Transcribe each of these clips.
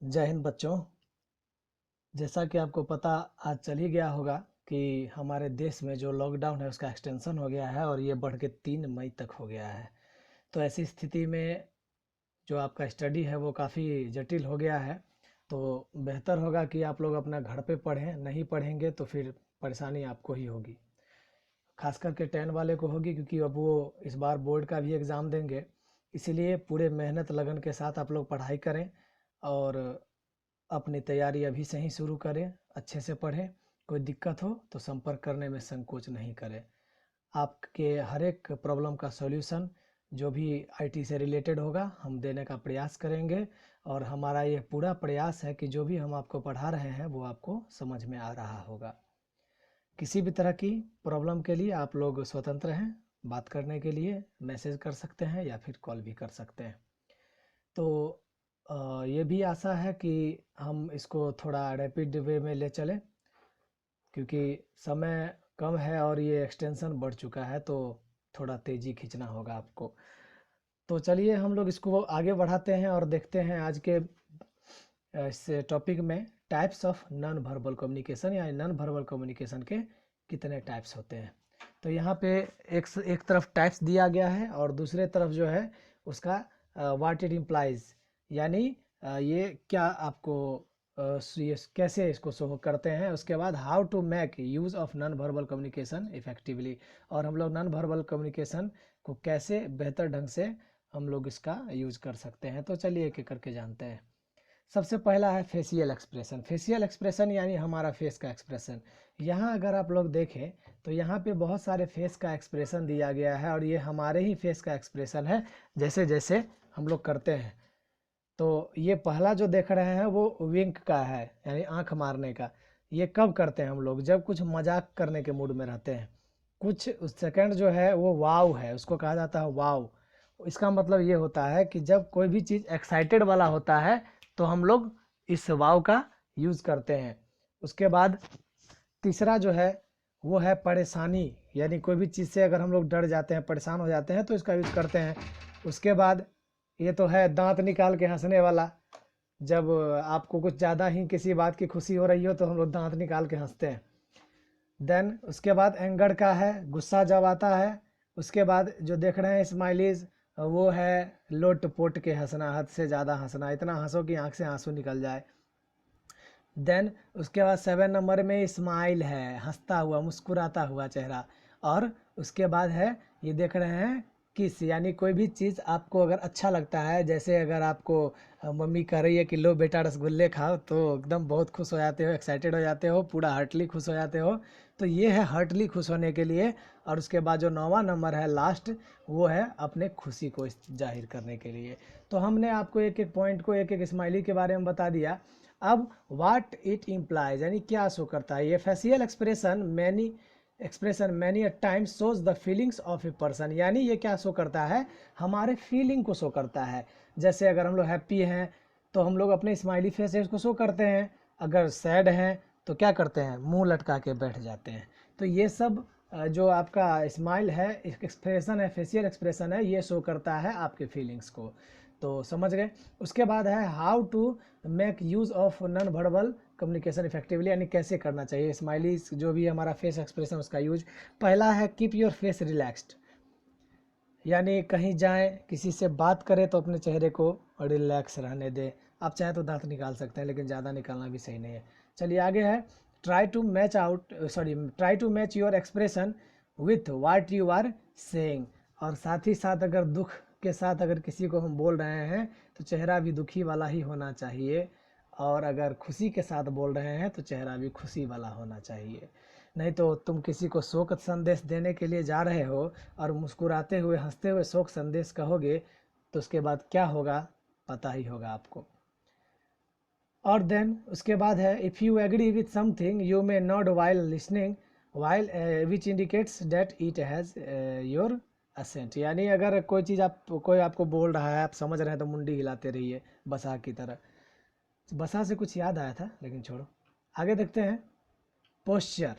जय हिंद बच्चों। जैसा कि आपको पता आज चल ही गया होगा कि हमारे देश में जो लॉकडाउन है उसका एक्सटेंशन हो गया है और ये बढ़ के 3 मई तक हो गया है। तो ऐसी स्थिति में जो आपका स्टडी है वो काफ़ी जटिल हो गया है। तो बेहतर होगा कि आप लोग अपना घर पे पढ़ें, नहीं पढ़ेंगे तो फिर परेशानी आपको ही होगी। खास करके 10 वाले को होगी क्योंकि अब वो इस बार बोर्ड का भी एग्ज़ाम देंगे। इसीलिए पूरे मेहनत लगन के साथ आप लोग पढ़ाई करें और अपनी तैयारी अभी से ही शुरू करें, अच्छे से पढ़ें। कोई दिक्कत हो तो संपर्क करने में संकोच नहीं करें। आपके हर एक प्रॉब्लम का सॉल्यूशन जो भी आईटी से रिलेटेड होगा हम देने का प्रयास करेंगे। और हमारा ये पूरा प्रयास है कि जो भी हम आपको पढ़ा रहे हैं वो आपको समझ में आ रहा होगा। किसी भी तरह की प्रॉब्लम के लिए आप लोग स्वतंत्र हैं, बात करने के लिए मैसेज कर सकते हैं या फिर कॉल भी कर सकते हैं। तो ये भी आशा है कि हम इसको थोड़ा रैपिड वे में ले चलें क्योंकि समय कम है और ये एक्सटेंशन बढ़ चुका है, तो थोड़ा तेज़ी खींचना होगा आपको। तो चलिए हम लोग इसको आगे बढ़ाते हैं और देखते हैं आज के इस टॉपिक में types of non verbal communication या नॉन वर्बल कम्युनिकेशन के कितने टाइप्स होते हैं। तो यहाँ पे एक तरफ टाइप्स दिया गया है और दूसरे तरफ जो है उसका व्हाट इट इम्प्लाइज, यानी ये क्या आपको ये कैसे इसको शो करते हैं। उसके बाद how to make use of non verbal communication effectively, और हम लोग नॉन वर्बल कम्युनिकेशन को कैसे बेहतर ढंग से हम लोग इसका यूज़ कर सकते हैं। तो चलिए एक एक करके जानते हैं। सबसे पहला है फेशियल एक्सप्रेशन। फेशियल एक्सप्रेशन यानी हमारा फेस का एक्सप्रेशन। यहाँ अगर आप लोग देखें तो यहाँ पे बहुत सारे फेस का एक्सप्रेशन दिया गया है और ये हमारे ही फेस का एक्सप्रेशन है जैसे जैसे हम लोग करते हैं। तो ये पहला जो देख रहे हैं वो विंक का है, यानी आंख मारने का। ये कब करते हैं हम लोग? जब कुछ मजाक करने के मूड में रहते हैं। कुछ सेकंड जो है वो वाव है, उसको कहा जाता है वाव। इसका मतलब ये होता है कि जब कोई भी चीज़ एक्साइटेड वाला होता है तो हम लोग इस वाव का यूज़ करते हैं। उसके बाद तीसरा जो है वो है परेशानी, यानी कोई भी चीज़ से अगर हम लोग डर जाते हैं, परेशान हो जाते हैं तो इसका यूज़ करते हैं। उसके बाद ये तो है दांत निकाल के हंसने वाला। जब आपको कुछ ज़्यादा ही किसी बात की खुशी हो रही हो तो हम लोग दांत निकाल के हंसते हैं। देन उसके बाद एंगर का है, गुस्सा जब आता है। उसके बाद जो देख रहे हैं स्माइलीज, वो है लोट पोट के हंसना, हद से ज़्यादा हंसना, इतना हंसो कि आंख से आंसू निकल जाए। देन उसके बाद 7 नंबर में स्माइल है, हंसता हुआ मुस्कुराता हुआ चेहरा। और उसके बाद है ये देख रहे हैं किस, यानी कोई भी चीज़ आपको अगर अच्छा लगता है, जैसे अगर आपको मम्मी कह रही है कि लो बेटा रसगुल्ले खाओ, तो एकदम बहुत खुश हो जाते हो, एक्साइटेड हो जाते हो, पूरा हार्टली खुश हो जाते हो। तो ये है हार्टली खुश होने के लिए। और उसके बाद जो 9वां नंबर है लास्ट, वो है अपने खुशी को जाहिर करने के लिए। तो हमने आपको एक एक पॉइंट को, एक एक स्माइली के बारे में बता दिया। अब व्हाट इट इम्प्लाइज यानी क्या शो करता है। ये facial expression many a time shows the feelings of a person, यानी ये क्या शो करता है, हमारे फीलिंग को शो करता है। जैसे अगर हम लोग हैप्पी हैं तो हम लोग अपने स्माइली फेस को शो करते हैं, अगर सैड हैं तो क्या करते हैं, मुंह लटका के बैठ जाते हैं। तो ये सब जो आपका स्माइल है, एक्सप्रेशन है, फेशियल एक्सप्रेशन है, ये शो करता है आपके फीलिंग्स को। तो समझ गए। उसके बाद है how to make use of non verbal communication effectively, यानी कैसे करना चाहिए स्माइली जो भी हमारा फेस एक्सप्रेशन उसका यूज। पहला है कीप योर फेस रिलैक्स्ड, यानी कहीं जाएं किसी से बात करें तो अपने चेहरे को रिलैक्स रहने दें। आप चाहे तो दांत निकाल सकते हैं लेकिन ज़्यादा निकालना भी सही नहीं है। चलिए आगे है try to match your expression with what you are saying. और साथ ही साथ अगर दुख के साथ अगर किसी को हम बोल रहे हैं तो चेहरा भी दुखी वाला ही होना चाहिए, और अगर खुशी के साथ बोल रहे हैं तो चेहरा भी खुशी वाला होना चाहिए। नहीं तो तुम किसी को शोक संदेश देने के लिए जा रहे हो और मुस्कुराते हुए हंसते हुए शोक संदेश कहोगे तो उसके बाद क्या होगा पता ही होगा आपको। और देन उसके बाद है if you agree with something you may not while listening while which indicates that it has your assent, यानी अगर कोई आपको बोल रहा है, आप समझ रहे हैं तो मुंडी हिलाते रहिए बसा की तरह। बसा से कुछ याद आया था लेकिन छोड़ो, आगे देखते हैं। पोस्चर।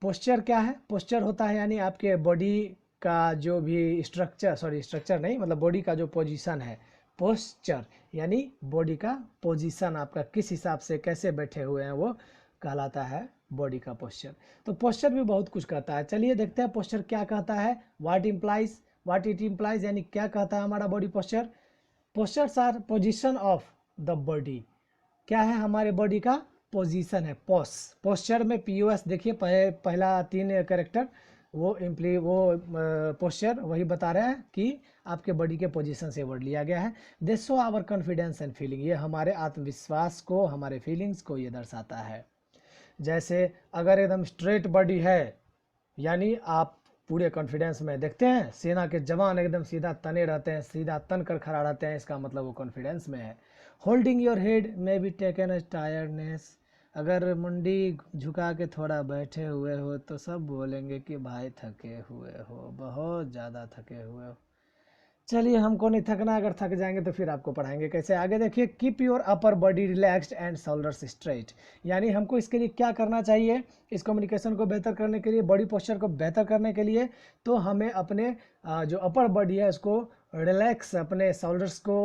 पोस्चर क्या है? पोस्चर होता है यानी आपके बॉडी का जो भी स्ट्रक्चर नहीं, मतलब बॉडी का जो पोजीशन है, पोस्चर यानी बॉडी का पोजीशन, आपका किस हिसाब से कैसे बैठे हुए हैं वो कहलाता है बॉडी का पोस्चर। तो पोस्चर भी बहुत कुछ कहता है। चलिए देखते हैं पोस्चर क्या कहता है। व्हाट इट इम्प्लाइज यानी क्या कहता है हमारा body posture. Postures are position of the body, क्या है हमारे बॉडी का पोजीशन है। पोस्चर में POS देखिए पहला 3 कैरेक्टर वो पोस्चर वही बता रहे हैं कि आपके बॉडी के पोजीशन से वर्ड लिया गया है। They show our confidence and feeling, ये हमारे आत्मविश्वास को, हमारे फीलिंग्स को ये दर्शाता है। जैसे अगर एकदम स्ट्रेट बॉडी है यानी आप पूरे कॉन्फिडेंस में, देखते हैं सेना के जवान एकदम सीधा तने रहते हैं, सीधा तन कर खड़ा रहते हैं, इसका मतलब वो कॉन्फिडेंस में है। Holding your head may be taken as tiredness, अगर मुंडी झुका के थोड़ा बैठे हुए हो तो सब बोलेंगे कि भाई थके हुए हो, बहुत ज़्यादा थके हुए हो। चलिए हमको नहीं थकना, अगर थक जाएंगे तो फिर आपको पढ़ाएंगे कैसे। आगे देखिए, keep your upper body relaxed and shoulders straight, यानी हमको इसके लिए क्या करना चाहिए, इस कम्युनिकेशन को बेहतर करने के लिए, बॉडी पोस्चर को बेहतर करने के लिए, तो हमें अपने जो अपर बॉडी है उसको रिलैक्स, अपने शोल्डर्स को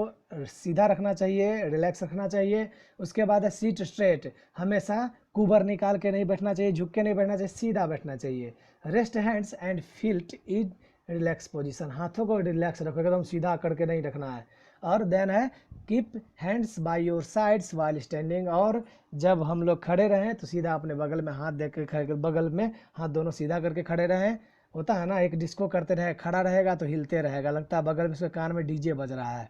सीधा रखना चाहिए, रिलैक्स रखना चाहिए। उसके बाद है सीट स्ट्रेट, हमेशा कुबर निकाल के नहीं बैठना चाहिए, झुक के नहीं बैठना चाहिए, सीधा बैठना चाहिए। Rest hands and feet in relax position, हाथों को रिलैक्स रखो, एकदम सीधा करके नहीं रखना है। और देन है keep hands by your sides while standing, और जब हम लोग खड़े रहें तो सीधा अपने बगल में हाथ दे के, बगल में हाथ दोनों सीधा करके खड़े रहें। होता है ना, एक डिस्को करते रहे, खड़ा रहेगा तो हिलते रहेगा, लगता है बगल में उसके कान में DJ बज रहा है।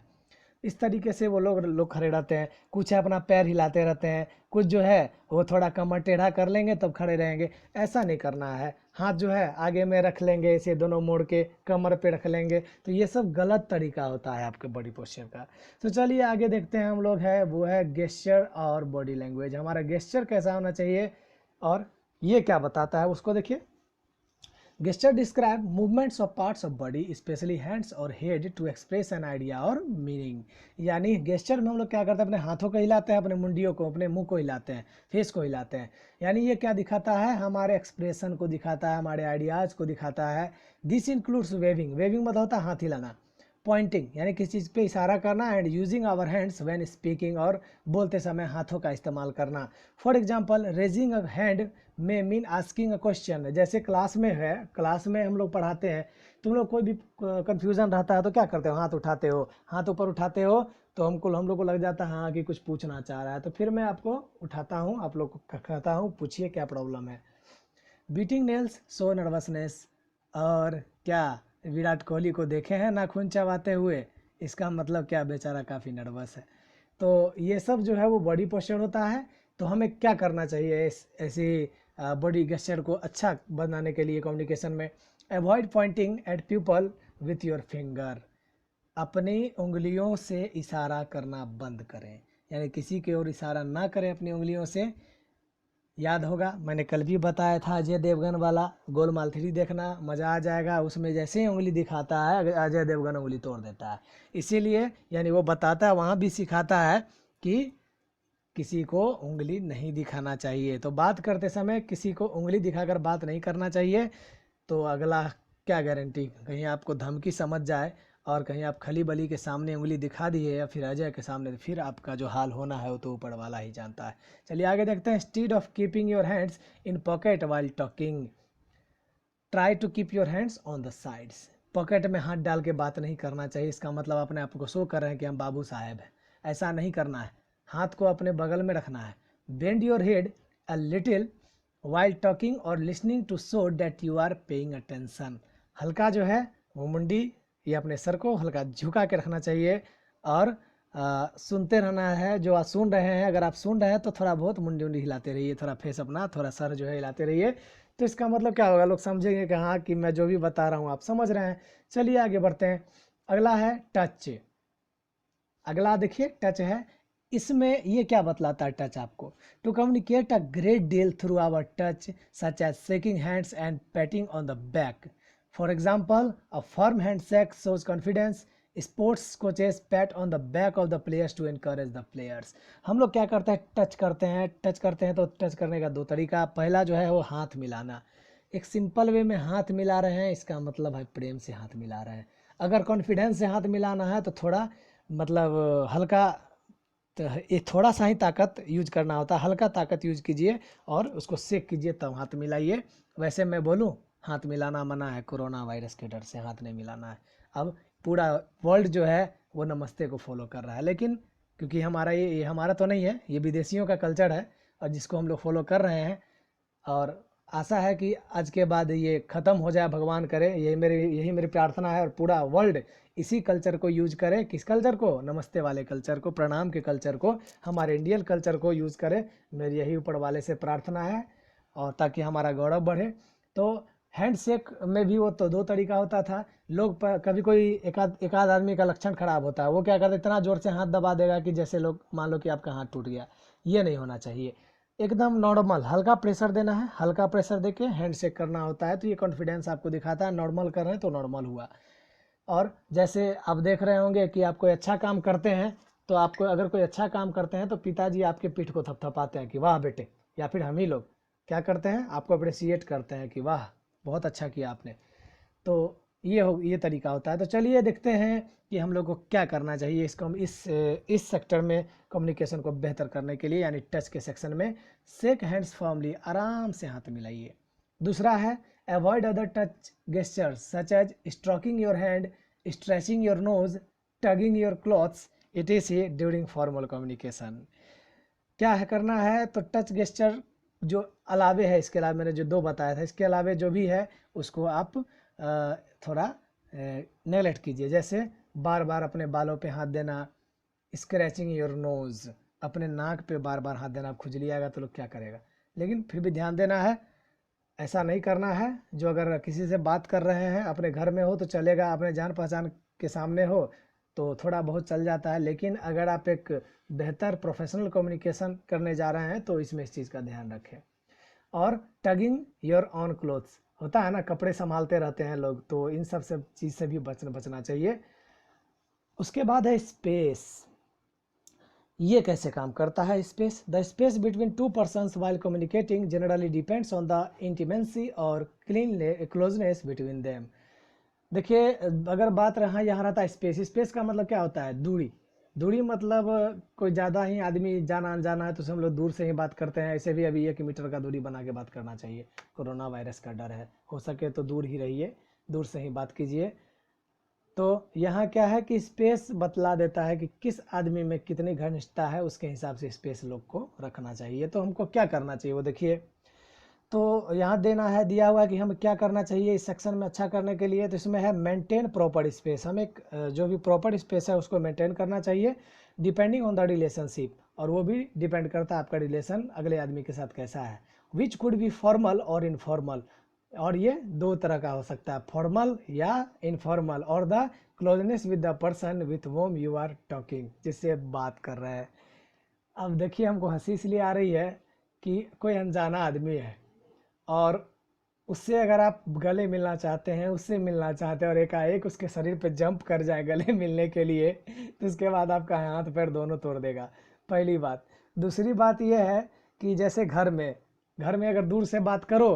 इस तरीके से वो लोग खड़े रहते हैं। कुछ अपना पैर हिलाते रहते हैं, कुछ जो है वो थोड़ा कमर टेढ़ा कर लेंगे तब खड़े रहेंगे, ऐसा नहीं करना है। हाथ जो है आगे में रख लेंगे, इसे दोनों मोड़ के कमर पे रख लेंगे, तो ये सब गलत तरीका होता है आपके बॉडी पोस्चर का। तो चलिए आगे देखते हैं हम लोग, है वो है गेस्चर और बॉडी लैंग्वेज। हमारा गेस्चर कैसा होना चाहिए और ये क्या बताता है उसको देखिए। Gesture describe movements of parts of body, especially hands or head, to express an idea or meaning। यानी गेस्चर में हम लोग क्या करते हैं, अपने हाथों को हिलाते हैं, अपने मुंडियों को, अपने मुंह को हिलाते हैं, फेस को हिलाते हैं। यानी ये क्या दिखाता है, हमारे एक्सप्रेशन को दिखाता है, हमारे आइडियाज़ को दिखाता है। दिस इंक्लूड्स वेविंग, वेविंग मतलब होता है हाथ हिलाना। पॉइंटिंग यानी किसी चीज़ पे इशारा करना, and using our hands when speaking, और बोलते समय हाथों का इस्तेमाल करना। For example, raising a hand may mean asking a question. जैसे क्लास में है, क्लास में हम लोग पढ़ाते हैं, तुम लोग कोई भी कन्फ्यूज़न रहता है तो क्या करते हो, हाथ उठाते हो, हाथ ऊपर उठाते हो, तो हम लोग को लग जाता है हाँ कि कुछ पूछना चाह रहा है, तो फिर मैं आपको उठाता हूँ, आप लोग को कहता हूँ पूछिए क्या प्रॉब्लम है। बीटिंग नेल्स शो नर्वसनेस, और क्या विराट कोहली को देखे हैं नाखून चबाते हुए, इसका मतलब क्या, बेचारा काफ़ी नर्वस है। तो ये सब जो है वो बॉडी पोस्चर होता है। तो हमें क्या करना चाहिए ऐसी बॉडी गेस्चर को अच्छा बनाने के लिए कम्युनिकेशन में। Avoid Poynting eight people with your finger, अपनी उंगलियों से इशारा करना बंद करें, यानी किसी की ओर इशारा ना करें अपनी उंगलियों से। याद होगा मैंने कल भी बताया था अजय देवगन वाला, गोलमाल 3 देखना, मज़ा आ जाएगा। उसमें जैसे ही उंगली दिखाता है अजय देवगन उंगली तोड़ देता है। इसीलिए यानी वो बताता है, वहाँ भी सिखाता है कि किसी को उंगली नहीं दिखाना चाहिए। तो बात करते समय किसी को उंगली दिखाकर बात नहीं करना चाहिए। तो अगला क्या गारंटी, कहीं आपको धमकी समझ जाए और कहीं आप खली बली के सामने उंगली दिखा दिए या फिर अजय के सामने, तो फिर आपका जो हाल होना है वो तो ऊपर वाला ही जानता है। चलिए आगे देखते हैं। Instead of keeping your hands in pocket while talking, try to keep your hands on the sides. Pocket में हाथ डाल के बात नहीं करना चाहिए, इसका मतलब अपने आप को शो कर रहे हैं कि हम बाबू साहेब हैं, ऐसा नहीं करना है। हाथ को अपने बगल में रखना है। Bend your head a little while talking और listening to show that you are paying attention, हल्का जो है वो मुंडी या अपने सर को हल्का झुका के रखना चाहिए और सुनते रहना है। जो आप सुन रहे हैं, अगर आप सुन रहे हैं तो थोड़ा बहुत मुंडी उंडी हिलाते रहिए, थोड़ा फेस अपना, थोड़ा सर जो है हिलाते रहिए। तो इसका मतलब क्या होगा, लोग समझेंगे कि हाँ कि मैं जो भी बता रहा हूँ आप समझ रहे हैं। चलिए आगे बढ़ते हैं। अगला है टच। अगला देखिए टच है, इसमें ये क्या बतलाता है टच आपको, to communicate a great deal through our touch such as shaking hands and patting on the back. For example, a firm hand shake shows confidence, sports coaches pat on the back of the players to encourage the players. हम लोग क्या करते हैं, touch करते हैं। Touch करते हैं तो टच करने का 2 तरीका, पहला जो है वो हाथ मिलाना, एक सिंपल वे में हाथ मिला रहे हैं, इसका मतलब है प्रेम से हाथ मिला रहे हैं। अगर कॉन्फिडेंस से हाथ मिलाना है तो थोड़ा मतलब हल्का, तो ये थोड़ा सा ही ताकत यूज करना होता है, हल्का ताकत यूज कीजिए और उसको सेक कीजिए तब हाथ मिलाइए। वैसे मैं बोलूँ, हाथ मिलाना मना है, कोरोना वायरस के डर से हाथ नहीं मिलाना है। अब पूरा वर्ल्ड जो है वो नमस्ते को फॉलो कर रहा है, लेकिन क्योंकि हमारा ये हमारा तो नहीं है, ये विदेशियों का कल्चर है और जिसको हम लोग फॉलो कर रहे हैं। और आशा है कि आज के बाद ये ख़त्म हो जाए, भगवान करे, यही मेरी प्रार्थना है। और पूरा वर्ल्ड इसी कल्चर को यूज करे। किस कल्चर को? नमस्ते वाले कल्चर को, प्रणाम के कल्चर को, हमारे इंडियन कल्चर को यूज करे। मेरी यही ऊपर वाले से प्रार्थना है, और ताकि हमारा गौरव बढ़े। तो हैंड शेक में भी वो तो दो तरीका होता था। लोग कभी कोई एकाध आदमी का लक्षण खराब होता है, वो क्या करते, इतना जोर से हाथ दबा देगा कि जैसे लोग मान लो कि आपका हाथ टूट गया। ये नहीं होना चाहिए। एकदम नॉर्मल हल्का प्रेशर देना है, हल्का प्रेशर देके हैंड शेक करना होता है। तो ये कॉन्फिडेंस आपको दिखाता है। नॉर्मल कर रहे हैं तो नॉर्मल हुआ। और जैसे आप देख रहे होंगे कि आप कोई अच्छा काम करते हैं, तो आपको अगर कोई अच्छा काम करते हैं तो पिताजी आपके पीठ को थपथपाते हैं कि वाह बेटे, या फिर हम ही लोग क्या करते हैं, आपको अप्रिसिएट करते हैं कि वाह बहुत अच्छा किया आपने। तो ये तरीका होता है। तो चलिए देखते हैं कि हम लोग को क्या करना चाहिए इस सेक्टर में कम्युनिकेशन को बेहतर करने के लिए, यानी टच के सेक्शन में। शेक हैंड्स फॉर्मली, आराम से हाथ मिलाइए। दूसरा है avoid other touch gestures such as stroking your hand, stretching your nose, tugging your clothes, it is during formal communication. क्या है करना है, तो टच गेस्चर जो अलावे है, इसके अलावा मैंने जो दो बताया था, इसके अलावे जो भी है उसको आप थोड़ा नेगलेक्ट कीजिए। जैसे बार बार अपने बालों पे हाथ देना, स्क्रैचिंग योर नोज, अपने नाक पे बार बार हाथ देना। खुजली आएगा तो लोग क्या करेगा, लेकिन फिर भी ध्यान देना है, ऐसा नहीं करना है। जो अगर किसी से बात कर रहे हैं, अपने घर में हो तो चलेगा, अपने जान पहचान के सामने हो तो थोड़ा बहुत चल जाता है, लेकिन अगर आप एक बेहतर प्रोफेशनल कम्युनिकेशन करने जा रहे हैं तो इसमें इस चीज़ का ध्यान रखें। और टगिंग योर ऑन क्लोथ्स होता है ना, कपड़े संभालते रहते हैं लोग, तो इन सब चीज़ से भी बचना चाहिए। उसके बाद है स्पेस। ये कैसे काम करता है space? The space between two persons while communicating generally depends on the intimacy और क्लोजनेस बिटवीन देम। देखिए, अगर बात रहा यहाँ रहता है स्पेस, स्पेस का मतलब क्या होता है? दूरी। दूरी मतलब कोई ज़्यादा ही आदमी जाना अनजाना है तो हम लोग दूर से ही बात करते हैं। ऐसे भी अभी 1 मीटर का दूरी बना के बात करना चाहिए, कोरोना वायरस का डर है। हो सके तो दूर ही रहिए, दूर से ही बात कीजिए। तो यहाँ क्या है कि स्पेस बतला देता है कि किस आदमी में कितनी घनिष्ठता है, उसके हिसाब से स्पेस लोग को रखना चाहिए। तो हमको क्या करना चाहिए वो देखिए। तो यहाँ दिया हुआ है कि हमें क्या करना चाहिए इस सेक्शन में अच्छा करने के लिए। तो इसमें है मेंटेन प्रॉपर स्पेस। हमें जो भी प्रॉपर स्पेस है उसको मेंटेन करना चाहिए, डिपेंडिंग ऑन द रिलेशनशिप। और वो भी डिपेंड करता है आपका रिलेशन अगले आदमी के साथ कैसा है। विच कुड बी फॉर्मल और इनफॉर्मल, और ये दो तरह का हो सकता है, फॉर्मल या इनफॉर्मल। और the closeness with the person with whom you are talking, जिससे बात कर रहे हैं। अब देखिए, हमको हंसी इसलिए आ रही है कि कोई अनजाना आदमी है और उससे अगर आप गले मिलना चाहते हैं, उससे मिलना चाहते हैं, और एकाएक उसके शरीर पे जंप कर जाए गले मिलने के लिए, तो उसके बाद आपका हाथ पैर दोनों तोड़ देगा, पहली बात। दूसरी बात यह है कि जैसे घर में अगर दूर से बात करो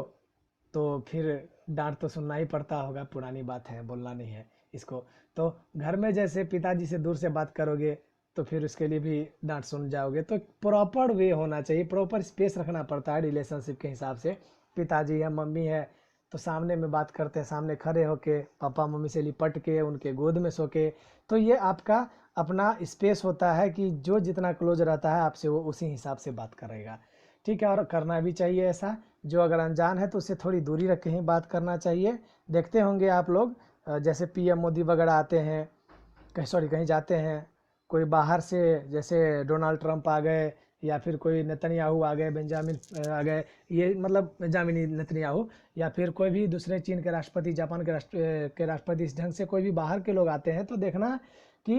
तो फिर डांट तो सुनना ही पड़ता होगा, पुरानी बात है, बोलना नहीं है इसको। तो घर में जैसे पिताजी से दूर से बात करोगे तो फिर उसके लिए भी डांट सुन जाओगे। तो प्रॉपर वे होना चाहिए, प्रॉपर स्पेस रखना पड़ता है रिलेशनशिप के हिसाब से। पिताजी है, मम्मी है, तो सामने में बात करते हैं, सामने खड़े होके, पापा मम्मी से लिपट के उनके गोद में सो के। तो ये आपका अपना स्पेस होता है कि जो जितना क्लोज रहता है आपसे वो उसी हिसाब से बात करेगा। ठीक है, और करना भी चाहिए ऐसा। जो अगर अनजान है तो उससे थोड़ी दूरी रख के ही बात करना चाहिए। देखते होंगे आप लोग, जैसे पीएम मोदी वगैरह आते हैं, कहीं जाते हैं, कोई बाहर से, जैसे डोनाल्ड ट्रंप आ गए, या फिर कोई नेतन्याहू आ गए, बेंजामिन आ गए, ये मतलब बेंजामिन नेतन्याहू, या फिर कोई भी दूसरे चीन के राष्ट्रपति, जापान के राष्ट्रपति, इस ढंग से कोई भी बाहर के लोग आते हैं तो देखना कि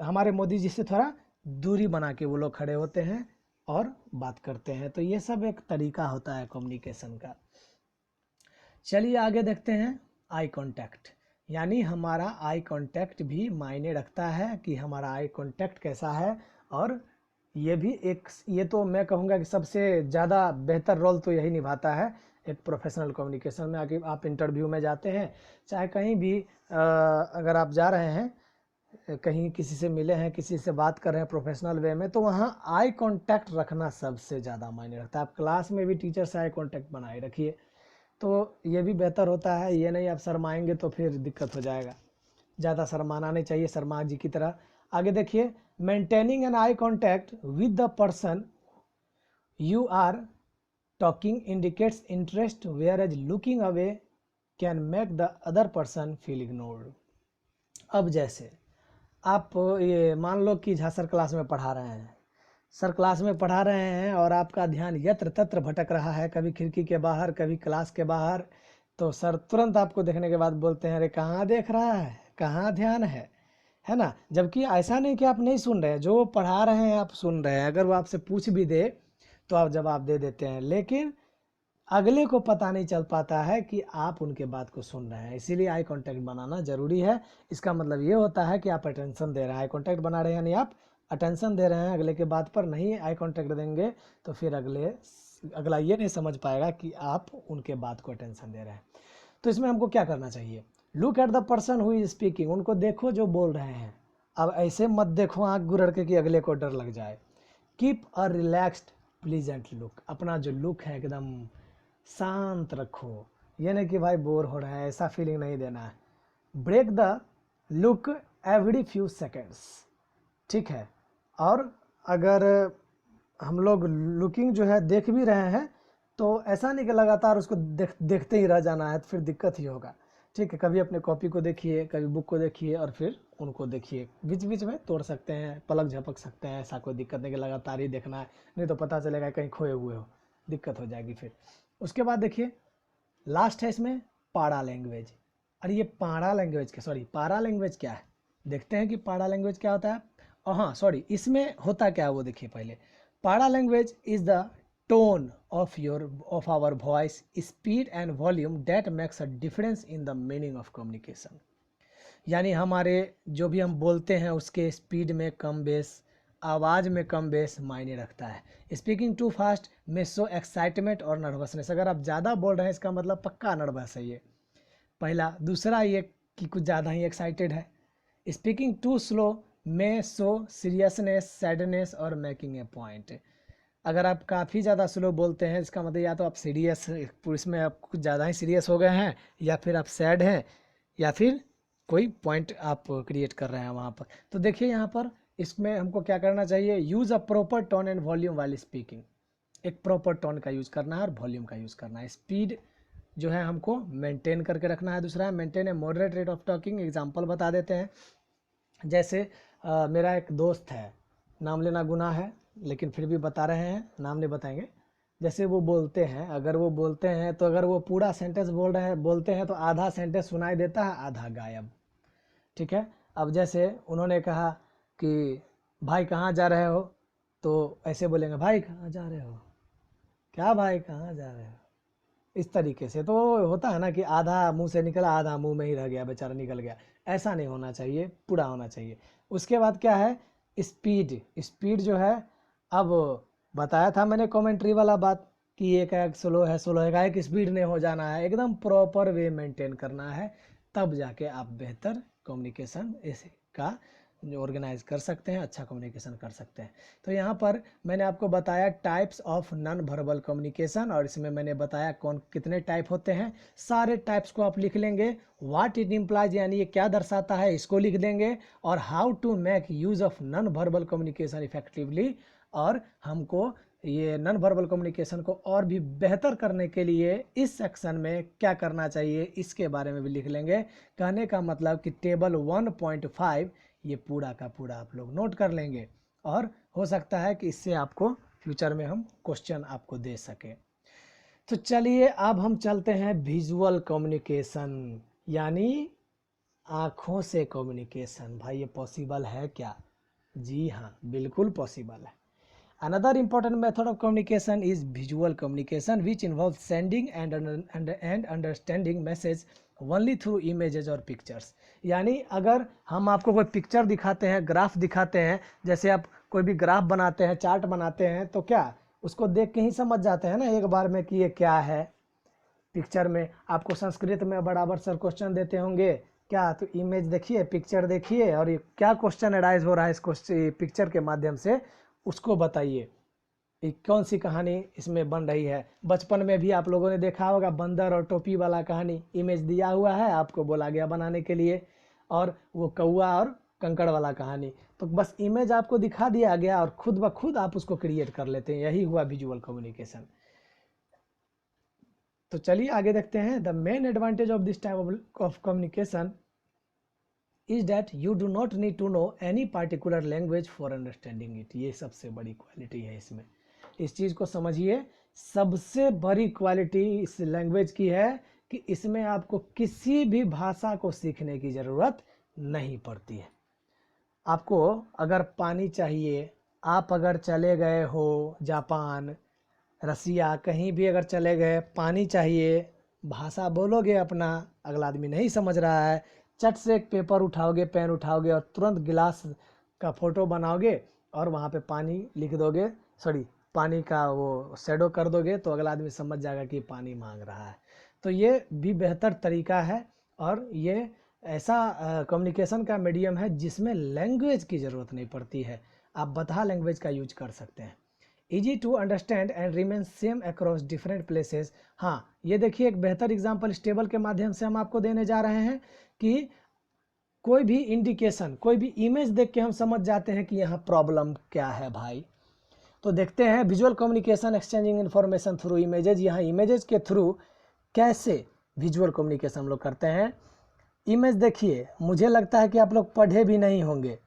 हमारे मोदी जी से थोड़ा दूरी बना के वो लोग खड़े होते हैं और बात करते हैं। तो ये सब एक तरीका होता है कम्युनिकेशन का। चलिए आगे देखते हैं, आई कांटेक्ट। यानी हमारा आई कांटेक्ट भी मायने रखता है कि हमारा आई कांटेक्ट कैसा है। और ये तो मैं कहूँगा कि सबसे ज़्यादा बेहतर रोल तो यही निभाता है एक प्रोफेशनल कम्युनिकेशन में। आगे आप इंटरव्यू में जाते हैं, चाहे कहीं भी अगर आप जा रहे हैं कहीं किसी से मिले हैं, किसी से बात कर रहे हैं प्रोफेशनल वे में, तो वहाँ आई कांटेक्ट रखना सबसे ज़्यादा मायने रखता है। आप क्लास में भी टीचर से आई कांटेक्ट बनाए रखिए, तो ये भी बेहतर होता है। ये नहीं आप शर्माएंगे तो फिर दिक्कत हो जाएगा। ज़्यादा शर्माना नहीं चाहिए, शर्मा जी की तरह। आगे देखिए, maintaining an eye contact with the person you are talking indicates interest, whereas looking away can make the other person feel ignored. अब जैसे आप ये मान लो कि झा सर क्लास में पढ़ा रहे हैं, सर क्लास में पढ़ा रहे हैं और आपका ध्यान यत्र तत्र भटक रहा है, कभी खिड़की के बाहर, कभी क्लास के बाहर, तो सर तुरंत आपको देखने के बाद बोलते हैं, अरे कहाँ देख रहा है, कहाँ ध्यान है ना। जबकि ऐसा नहीं कि आप नहीं सुन रहे हैं, जो पढ़ा रहे हैं आप सुन रहे हैं। अगर वो आपसे पूछ भी दे तो आप जवाब दे देते हैं, लेकिन अगले को पता नहीं चल पाता है कि आप उनके बात को सुन रहे हैं। इसीलिए आई कांटेक्ट बनाना जरूरी है। इसका मतलब ये होता है कि आप अटेंशन दे रहे हैं। आई कांटेक्ट बना रहे हैं यानी आप अटेंशन दे रहे हैं अगले के बात पर। नहीं आई कांटेक्ट देंगे तो फिर अगला ये नहीं समझ पाएगा कि आप उनके बात को अटेंशन दे रहे हैं। तो इसमें हमको क्या करना चाहिए, look at the person who is speaking, उनको देखो जो बोल रहे हैं। अब ऐसे मत देखो आंख गुरड़ के कि अगले को डर लग जाए। Keep a relaxed pleasant look, अपना जो लुक है एकदम शांत रखो। ये नहीं कि भाई बोर हो रहा है, ऐसा फीलिंग नहीं देना है। Break the look every few seconds, ठीक है। और अगर हम लोग लुकिंग जो है देख भी रहे हैं तो ऐसा नहीं कि लगातार उसको देखते ही रह जाना है, तो फिर दिक्कत ही होगा, ठीक है। कभी अपने कॉपी को देखिए, कभी बुक को देखिए और फिर उनको देखिए। बीच बीच में तोड़ सकते हैं, पलक झपक सकते हैं, ऐसा कोई दिक्कत नहीं कि लगातार ही देखना है, नहीं तो पता चलेगा कहीं खोए हुए हो, दिक्कत हो जाएगी फिर। उसके बाद देखिए लास्ट है इसमें पाड़ा लैंग्वेज। अरे ये पाड़ा लैंग्वेज पारा लैंग्वेज क्या है, देखते हैं कि पाड़ा लैंग्वेज क्या होता है। और हाँ सॉरी, इसमें होता क्या है वो देखिए पहले। Paralanguage is the tone of our voice, speed and volume that makes a difference in the meaning of communication. यानी हमारे जो भी हम बोलते हैं उसके स्पीड में कम बेस, आवाज़ में कम बेस मायने रखता है। स्पीकिंग टू फास्ट में शो एक्साइटमेंट और नर्वसनेस, अगर आप ज़्यादा बोल रहे हैं इसका मतलब पक्का नर्वस है ये, पहला। दूसरा ये कि कुछ ज़्यादा ही एक्साइटेड है। स्पीकिंग टू स्लो में शो सीरियसनेस, सैडनेस और मेकिंग ए पॉइंट। अगर आप काफ़ी ज़्यादा स्लो बोलते हैं इसका मतलब या तो आप सीरियस, इसमें आप कुछ ज़्यादा ही सीरियस हो गए हैं, या फिर आप सैड हैं, या फिर कोई पॉइंट आप क्रिएट कर रहे हैं वहाँ पर। तो देखिए यहाँ पर इसमें हमको क्या करना चाहिए, use a proper tone and volume वाली स्पीकिंग। एक प्रॉपर टोन का यूज़ करना है और वॉल्यूम का यूज़ करना है। स्पीड जो है हमको मेंटेन करके रखना है। दूसरा है maintain A moderate rate of talking. Example बता देते हैं, जैसे मेरा एक दोस्त है, नाम लेना गुनाह है लेकिन फिर भी बता रहे हैं, नाम नहीं बताएंगे। जैसे वो बोलते हैं, अगर वो बोलते हैं तो अगर वो पूरा सेंटेंस बोलते हैं तो आधा सेंटेंस सुनाई देता है, आधा गायब, ठीक है। अब जैसे उन्होंने कहा कि भाई कहाँ जा रहे हो, तो ऐसे बोलेंगे भाई कहाँ जा रहे हो, क्या भाई कहाँ जा रहे हो, इस तरीके से। तो होता है ना कि आधा मुंह से निकला, आधा मुंह में ही रह गया, बेचारा निकल गया। ऐसा नहीं होना चाहिए, पूरा होना चाहिए। उसके बाद क्या है, स्पीड। स्पीड जो है, अब बताया था मैंने कमेंट्री वाला बात कि एक एक स्लो है, स्लो है, एक स्पीड नहीं हो जाना है, एकदम प्रॉपर वे मेंटेन करना है, तब जाके आप बेहतर कम्युनिकेशन इस का ऑर्गेनाइज कर सकते हैं, अच्छा कम्युनिकेशन कर सकते हैं। तो यहाँ पर मैंने आपको बताया types of non verbal communication, और इसमें मैंने बताया कौन कितने टाइप होते हैं। सारे टाइप्स को आप लिख लेंगे, व्हाट इट इम्प्लाइज यानी ये क्या दर्शाता है इसको लिख देंगे, और how to make use of non verbal communication effectively. और हमको ये नॉन वर्बल कम्युनिकेशन को और भी बेहतर करने के लिए इस सेक्शन में क्या करना चाहिए इसके बारे में भी लिख लेंगे। कहने का मतलब कि टेबल 1.5 ये पूरा का पूरा आप लोग नोट कर लेंगे, और हो सकता है कि इससे आपको फ्यूचर में हम क्वेश्चन आपको दे सके। तो चलिए अब हम चलते हैं विजुअल कम्युनिकेशन, यानी आँखों से कम्युनिकेशन। भाई ये पॉसिबल है क्या? जी हाँ, बिल्कुल पॉसिबल है। Another important method of communication is visual communication, which involves sending and understanding message only through images or pictures. यानी अगर हम आपको कोई पिक्चर दिखाते हैं, ग्राफ दिखाते हैं, जैसे आप कोई भी ग्राफ बनाते हैं, चार्ट बनाते हैं, तो क्या उसको देख के ही समझ जाते हैं ना एक बार में कि ये क्या है। पिक्चर में आपको संस्कृत में बराबर सर क्वेश्चन देते होंगे क्या, तो इमेज देखिए, पिक्चर देखिए, और ये क्या क्वेश्चन अराइज हो रहा है इस क्वेश्चन पिक्चर के माध्यम से, उसको बताइए। ये कौन सी कहानी इसमें बन रही है। बचपन में भी आप लोगों ने देखा होगा बंदर और टोपी वाला कहानी, इमेज दिया हुआ है, आपको बोला गया बनाने के लिए, और वो कौआ और कंकड़ वाला कहानी, तो बस इमेज आपको दिखा दिया गया और खुद ब खुद आप उसको क्रिएट कर लेते हैं। यही हुआ विजुअल कम्युनिकेशन। तो चलिए आगे देखते हैं। The main advantage of this type of communication is that you do not need to know any particular language for understanding it. ये सबसे बड़ी क्वालिटी है इसमें, इस चीज़ को समझिए। सबसे बड़ी क्वालिटी इस लैंग्वेज की है कि इसमें आपको किसी भी भाषा को सीखने की ज़रूरत नहीं पड़ती है। आपको अगर पानी चाहिए, आप अगर चले गए हो जापान, रसिया, कहीं भी अगर चले गए, पानी चाहिए, भाषा बोलोगे अपना, अगला आदमी नहीं समझ रहा है, चट से एक पेपर उठाओगे, पेन उठाओगे और तुरंत गिलास का फोटो बनाओगे और वहाँ पे पानी लिख दोगे, सॉरी पानी का वो शेडो कर दोगे, तो अगला आदमी समझ जाएगा कि पानी मांग रहा है। तो ये भी बेहतर तरीका है, और ये ऐसा कम्युनिकेशन का मीडियम है जिसमें लैंग्वेज की ज़रूरत नहीं पड़ती है। आप बता लैंग्वेज का यूज कर सकते हैं। Easy to understand and remain same across different places. हाँ, ये देखिए एक बेहतर एग्जाम्पल इस टेबल के माध्यम से हम आपको देने जा रहे हैं कि कोई भी इंडिकेशन, कोई भी इमेज देख के हम समझ जाते हैं कि यहाँ प्रॉब्लम क्या है भाई। तो देखते हैं visual communication exchanging information through images. यहाँ इमेजेज के थ्रू कैसे विजुअल कम्युनिकेशन हम लोग करते हैं। इमेज देखिए, मुझे लगता है कि आप लोग पढ़े भी नहीं होंगे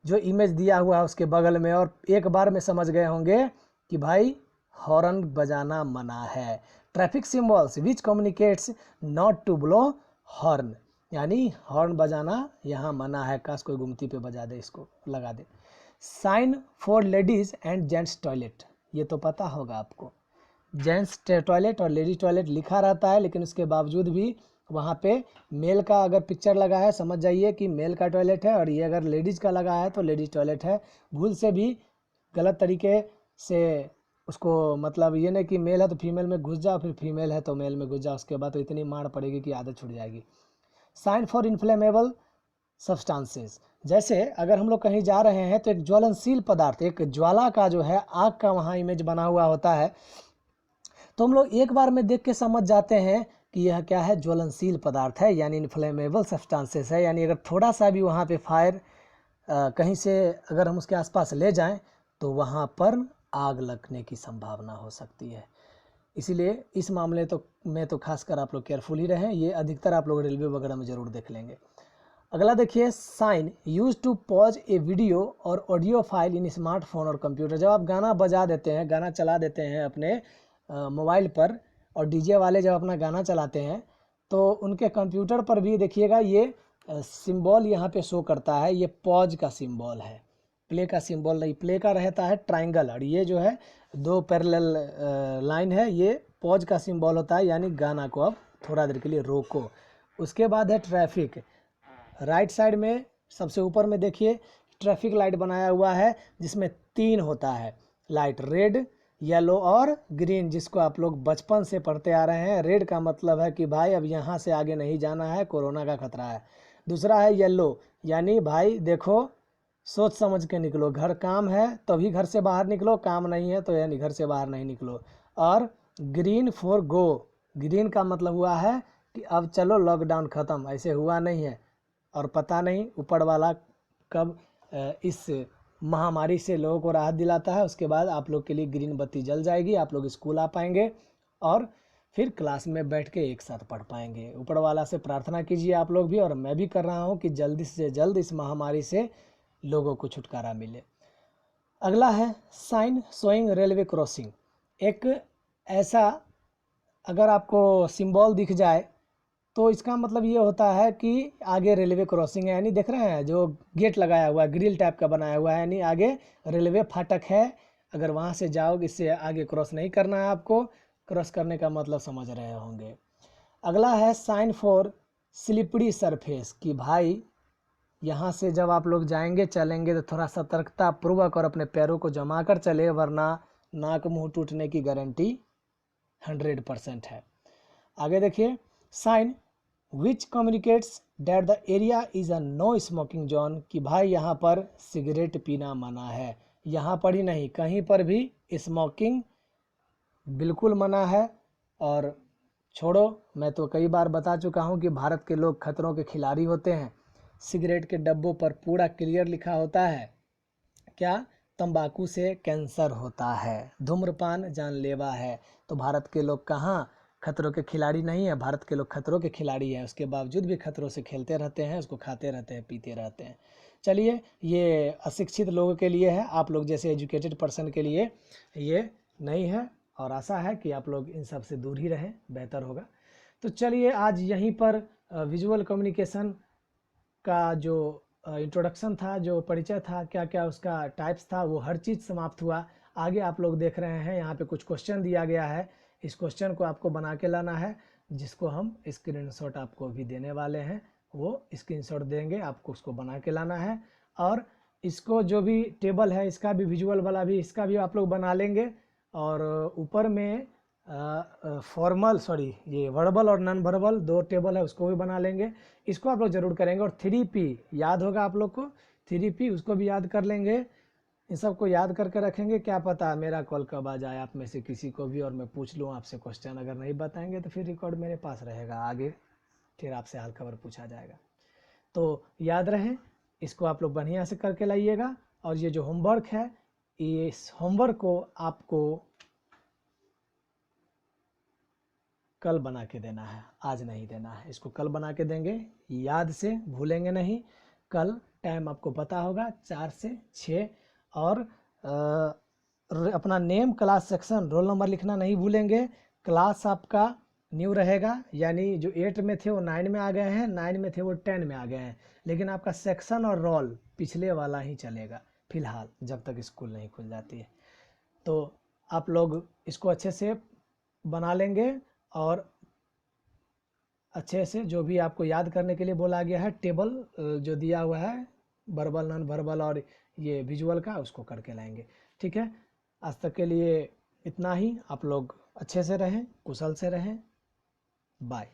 जो इमेज दिया हुआ है उसके बगल में, और एक बार में समझ गए होंगे कि भाई हॉर्न बजाना मना है। Traffic symbols which communicates not to blow horn, यानी हॉर्न बजाना यहाँ मना है। काश कोई गुमती पे बजा दे, इसको लगा दे। Sign for ladies and gents toilet, ये तो पता होगा आपको, जेंट्स टॉयलेट और लेडीज टॉयलेट लिखा रहता है, लेकिन उसके बावजूद भी वहाँ पे मेल का अगर पिक्चर लगा है, समझ जाइए कि मेल का टॉयलेट है, और ये अगर लेडीज़ का लगा है तो लेडीज़ टॉयलेट है। भूल से भी गलत तरीके से उसको, मतलब ये नहीं कि मेल है तो फीमेल में घुस जाओ, फिर फीमेल है तो मेल में घुस जाओ, उसके बाद तो इतनी मार पड़ेगी कि आदत छूट जाएगी। साइन फॉर इन्फ्लेमेबल सब्सटेंसेस, जैसे अगर हम लोग कहीं जा रहे हैं तो एक ज्वलनशील पदार्थ, एक ज्वाला का जो है आग का वहाँ इमेज बना हुआ होता है, तो हम लोग एक बार में देख के समझ जाते हैं कि यह क्या है, ज्वलनशील पदार्थ है, यानी इन्फ्लेमेबल सब्सटेंसेस है। यानी अगर थोड़ा सा भी वहाँ पे फायर कहीं से अगर हम उसके आसपास ले जाएं तो वहाँ पर आग लगने की संभावना हो सकती है। इसीलिए इस मामले तो खासकर आप लोग केयरफुल ही रहें। ये अधिकतर आप लोग रेलवे वगैरह में ज़रूर देख लेंगे। अगला देखिए, sign use to pause a video और ऑडियो फाइल इन स्मार्टफोन और कंप्यूटर। जब आप गाना बजा देते हैं, गाना चला देते हैं अपने मोबाइल पर, और डीजे वाले जब अपना गाना चलाते हैं तो उनके कंप्यूटर पर भी देखिएगा ये सिंबल यहाँ पे शो करता है, ये पॉज का सिंबल है, प्ले का सिंबल नहीं। प्ले का रहता है ट्रायंगल, और ये जो है दो पैरेलल लाइन है, ये पॉज का सिंबल होता है, यानी गाना को अब थोड़ा देर के लिए रोको। उसके बाद है ट्रैफिक। राइट साइड में सबसे ऊपर में देखिए ट्रैफिक लाइट बनाया हुआ है, जिसमें 3 होता है लाइट, रेड, येलो और ग्रीन, जिसको आप लोग बचपन से पढ़ते आ रहे हैं। रेड का मतलब है कि भाई अब यहाँ से आगे नहीं जाना है, कोरोना का खतरा है। दूसरा है येलो, यानी भाई देखो सोच समझ के निकलो, घर काम है तभी घर से बाहर निकलो, काम नहीं है तो यानी घर से बाहर नहीं निकलो। और ग्रीन फॉर गो, ग्रीन का मतलब हुआ है कि अब चलो लॉकडाउन ख़त्म, ऐसे हुआ नहीं है, और पता नहीं ऊपर वाला कब इस महामारी से लोगों को राहत दिलाता है। उसके बाद आप लोग के लिए ग्रीन बत्ती जल जाएगी, आप लोग स्कूल आ पाएंगे और फिर क्लास में बैठ के एक साथ पढ़ पाएंगे। ऊपर वाला से प्रार्थना कीजिए आप लोग भी, और मैं भी कर रहा हूँ कि जल्दी से जल्द इस महामारी से लोगों को छुटकारा मिले। अगला है साइन शोइंग रेलवे क्रॉसिंग। एक ऐसा अगर आपको सिंबल दिख जाए तो इसका मतलब ये होता है कि आगे रेलवे क्रॉसिंग है, यानी देख रहे हैं जो गेट लगाया हुआ है, ग्रिल टाइप का बनाया हुआ है, यानी आगे रेलवे फाटक है। अगर वहाँ से जाओगे, इससे आगे क्रॉस नहीं करना है आपको। क्रॉस करने का मतलब समझ रहे होंगे। अगला है साइन फॉर स्लिपरी सरफेस, कि भाई यहाँ से जब आप लोग जाएंगे चलेंगे तो थोड़ा सतर्कता पूर्वक और अपने पैरों को जमा कर चले, वरना नाक मुंह टूटने की गारंटी 100% है। आगे देखिए, sign which communicates that the area is a no smoking zone, कि भाई यहाँ पर सिगरेट पीना मना है। यहाँ पर ही नहीं, कहीं पर भी स्मोकिंग बिल्कुल मना है। और छोड़ो, मैं तो कई बार बता चुका हूँ कि भारत के लोग खतरों के खिलाड़ी होते हैं। सिगरेट के डब्बों पर पूरा क्लियर लिखा होता है क्या, तंबाकू से कैंसर होता है, धूम्रपान जानलेवा है। तो भारत के लोग कहाँ खतरों के खिलाड़ी नहीं है, भारत के लोग खतरों के खिलाड़ी हैं। उसके बावजूद भी खतरों से खेलते रहते हैं, उसको खाते रहते हैं, पीते रहते हैं। चलिए, ये अशिक्षित लोगों के लिए है, आप लोग जैसे एजुकेटेड पर्सन के लिए ये नहीं है। और आशा है कि आप लोग इन सब से दूर ही रहें, बेहतर होगा। तो चलिए, आज यहीं पर विजुअल कम्युनिकेशन का जो इंट्रोडक्शन था, जो परिचय था, क्या क्या उसका टाइप्स था, वो हर चीज़ समाप्त हुआ। आगे आप लोग देख रहे हैं यहाँ पे कुछ क्वेश्चन दिया गया है। इस क्वेश्चन को आपको बना के लाना है, जिसको हम स्क्रीनशॉट आपको भी देने वाले हैं। वो स्क्रीनशॉट देंगे, आपको उसको बना के लाना है। और इसको जो भी टेबल है, इसका भी विजुअल वाला भी, इसका भी आप लोग बना लेंगे। और ऊपर में फॉर्मल ये वर्बल और नॉन वर्बल दो टेबल है, उसको भी बना लेंगे। इसको आप लोग जरूर करेंगे। और 3P याद होगा आप लोग को, 3P उसको भी याद कर लेंगे। इन सबको याद करके रखेंगे। क्या पता मेरा कॉल कब आ जाए आप में से किसी को भी, और मैं पूछ लूँ आपसे क्वेश्चन। अगर नहीं बताएंगे तो फिर रिकॉर्ड मेरे पास रहेगा, आगे फिर आपसे हाल खबर पूछा जाएगा। तो याद रहे, इसको आप लोग बढ़िया से करके लाइएगा। और ये जो होमवर्क है, इस होमवर्क को आपको कल बना के देना है, आज नहीं देना है। इसको कल बना के देंगे, याद से, भूलेंगे नहीं। कल टाइम आपको पता होगा 4 से 6। और अपना name, class, section, roll number लिखना नहीं भूलेंगे। क्लास आपका न्यू रहेगा, यानी जो 8 में थे वो 9 में आ गए हैं, 9 में थे वो 10 में आ गए हैं। लेकिन आपका सेक्शन और रोल पिछले वाला ही चलेगा फिलहाल, जब तक स्कूल नहीं खुल जाती है। तो आप लोग इसको अच्छे से बना लेंगे। और अच्छे से जो भी आपको याद करने के लिए बोला गया है, टेबल जो दिया हुआ है वर्बल, नॉन वर्बल और ये विजुअल का, उसको करके लाएंगे। ठीक है, आज तक के लिए इतना ही। आप लोग अच्छे से रहें, कुशल से रहें। बाय।